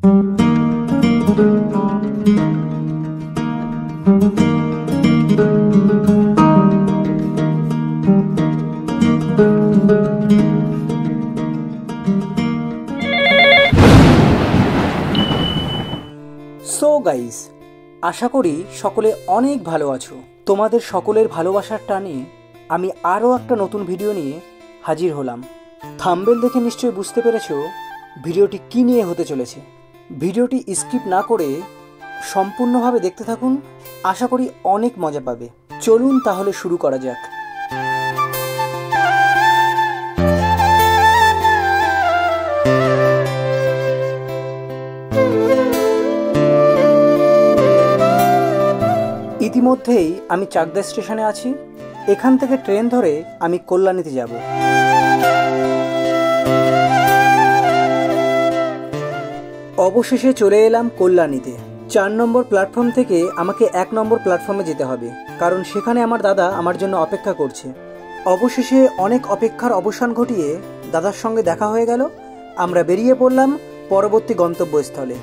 So guys, আশা করি সকলে অনেক ভালো আছো। তোমাদের সকলের ভালোবাসার টানে আমি আরও একটা নতুন ভিডিও নিয়ে হাজির হলাম। থাম্বনেল দেখে নিশ্চয়ই বুঝতে পেরেছো ভিডিওটি কী নিয়ে হতে চলেছে। ভিডিওটি স্কিপ না করে সম্পূর্ণভাবে দেখতে থাকুন, আশা করি অনেক মজা পাবে। চলুন তাহলে শুরু করা যাক। ইতিমধ্যেই আমি চাকদা স্টেশনে আছি। এখান থেকে ট্রেন ধরে আমি কল্যাণীতে যাব। অবশেষে চলে এলাম কল্যাণীতে। 4 নম্বর প্ল্যাটফর্ম থেকে আমাকে 1 নম্বর প্ল্যাটফর্মে যেতে হবে, কারণ সেখানে আমার দাদা আমার জন্য অপেক্ষা করছে। অবশেষে অনেক অপেক্ষার অবসান ঘটিয়ে দাদার সঙ্গে দেখা হয়ে গেল। আমরা বেরিয়ে পড়লাম পরবর্তী গন্তব্যস্থলে।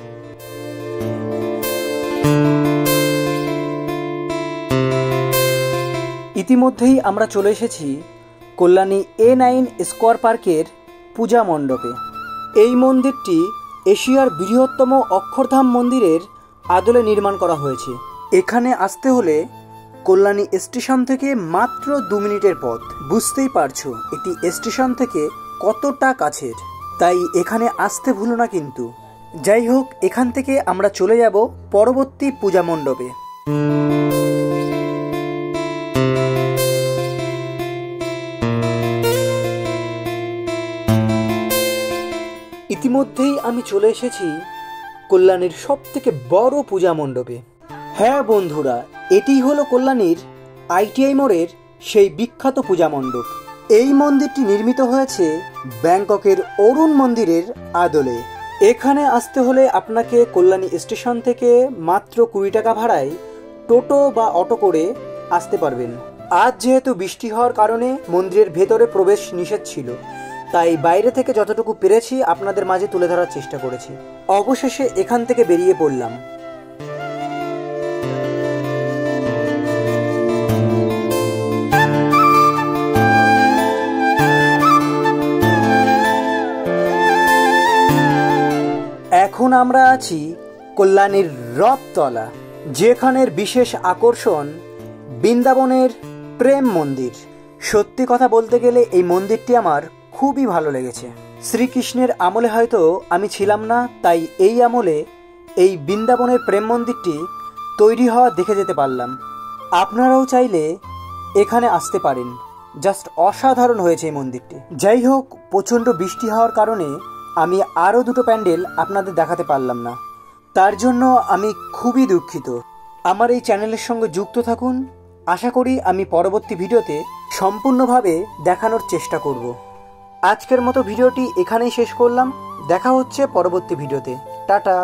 ইতিমধ্যেই আমরা চলে এসেছি কল্যাণী A9 স্কোয়ার পার্কের পূজা মণ্ডপে। এই মন্দিরটি এশিয়ার বৃহত্তম অক্ষরধাম মন্দিরের আদলে নির্মাণ করা হয়েছে। এখানে আসতে হলে কল্যাণী স্টেশন থেকে মাত্র 2 মিনিটের পথ। বুঝতেই পারছো এটি স্টেশন থেকে কতটা কাছের, তাই এখানে আসতে ভুলো না কিন্তু। যাই হোক, এখান থেকে আমরা চলে যাব পরবর্তী পূজা মণ্ডপে। ইতিমধ্যেই আমি চলে এসেছি কল্যাণীর সবথেকে বড় পূজা মণ্ডপে। হ্যাঁ বন্ধুরা, এটি হলো কল্যাণীর ITI মোড়ের সেই বিখ্যাত পূজা মণ্ডপ। এই মন্দিরটি নির্মিত হয়েছে ব্যাংককের অরুণ মন্দিরের আদলে। এখানে আসতে হলে আপনাকে কল্যাণী স্টেশন থেকে মাত্র 20 টাকা ভাড়ায় টোটো বা অটো করে আসতে পারবেন। আজ যেহেতু বৃষ্টি হওয়ার কারণে মন্দিরের ভেতরে প্রবেশ নিষেধ ছিল, তাই বাইরে থেকে যতটুকু পেরেছি আপনাদের মাঝে তুলে ধরার চেষ্টা করেছি। অবশেষে এখান থেকে বেরিয়ে পড়লাম। এখন আমরা আছি কল্যাণীর রথতলা, যেখানের বিশেষ আকর্ষণ বৃন্দাবনের প্রেম মন্দির। সত্যি কথা বলতে গেলে এই মন্দিরটি আমার খুবই ভালো লেগেছে। শ্রীকৃষ্ণের আমলে হয়তো আমি ছিলাম না, তাই এই আমলে এই বৃন্দাবনের প্রেম মন্দিরটি তৈরি হওয়া দেখে যেতে পারলাম। আপনারাও চাইলে এখানে আসতে পারেন। জাস্ট অসাধারণ হয়েছে এই মন্দিরটি। যাই হোক, প্রচণ্ড বৃষ্টি হওয়ার কারণে আমি আরও 2টো প্যান্ডেল আপনাদের দেখাতে পারলাম না, তার জন্য আমি খুবই দুঃখিত। আমার এই চ্যানেলের সঙ্গে যুক্ত থাকুন। আশা করি আমি পরবর্তী ভিডিওতে সম্পূর্ণভাবে দেখানোর চেষ্টা করব। আজকের মতো ভিডিওটি এখানেই শেষ করলাম। দেখা হচ্ছে পরবর্তী ভিডিওতে। টাটা।